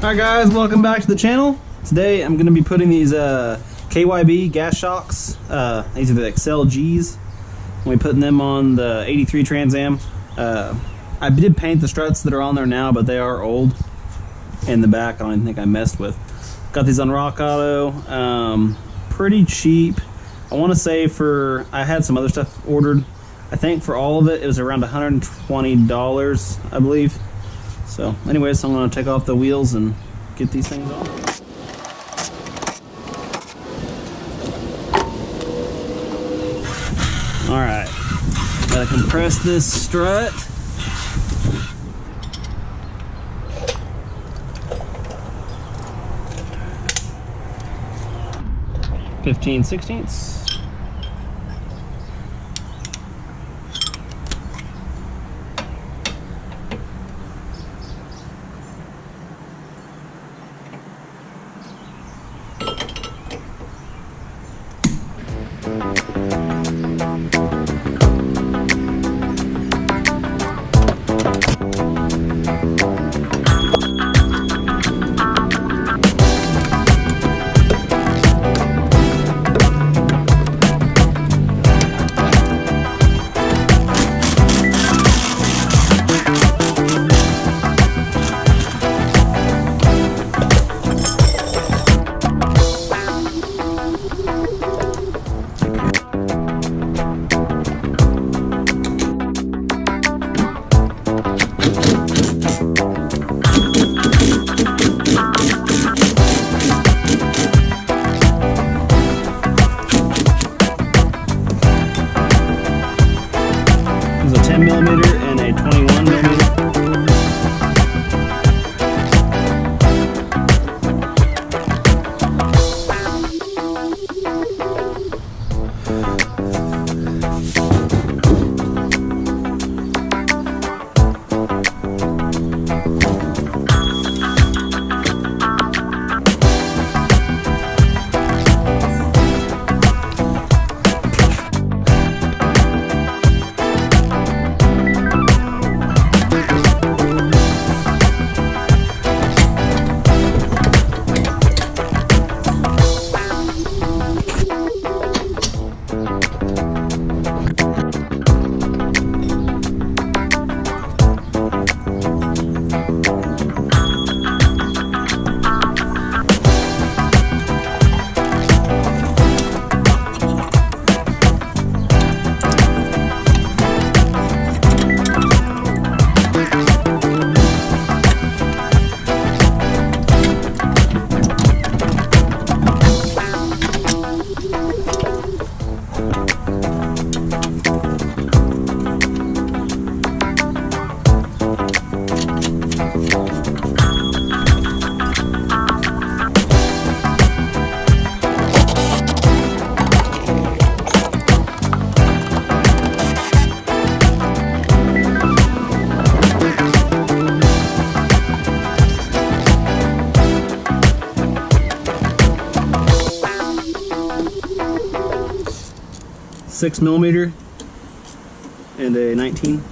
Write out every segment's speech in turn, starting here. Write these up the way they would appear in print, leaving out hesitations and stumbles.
Alright guys, welcome back to the channel. Today I'm going to be putting these KYB gas shocks, these are the Excel Gs. We'll be putting them on the 83 Trans Am. I did paint the struts that are on there now, but they are old in the back. I don't even think I messed with. Got these on Rock Auto, pretty cheap. I want to say I had some other stuff ordered. I think for all of it, it was around $120, I believe. So anyways, I'm going to take off the wheels and get these things on. Alright, gotta compress this strut. (15/16) There's a 10mm and a 21mm. (6mm) and a 19.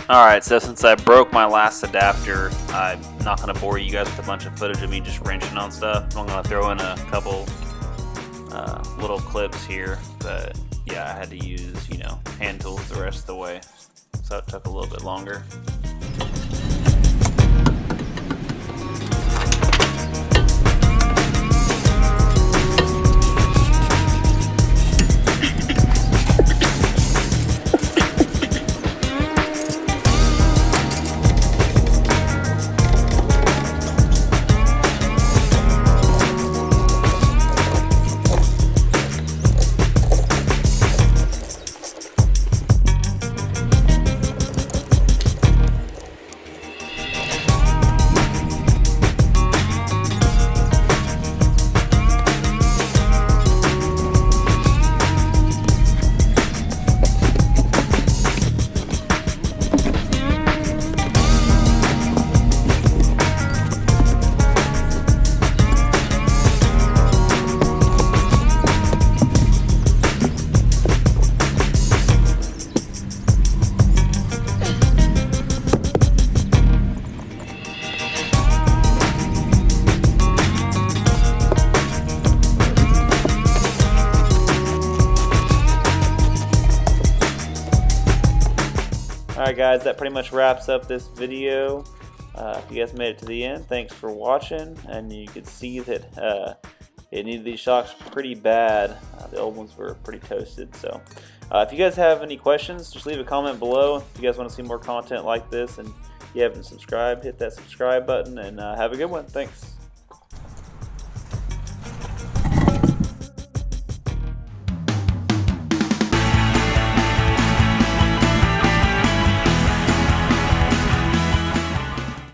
Alright, so since I broke my last adapter, I'm not going to bore you guys with a bunch of footage of me just wrenching on stuff. I'm going to throw in a couple little clips here, but yeah, I had to use, hand tools the rest of the way, so it took a little bit longer. Alright guys, that pretty much wraps up this video. If you guys made it to the end, thanks for watching. And you could see that it needed these shocks pretty bad. The old ones were pretty toasted. So if you guys have any questions, just leave a comment below. If you guys want to see more content like this and you haven't subscribed, hit that subscribe button, and have a good one. Thanks.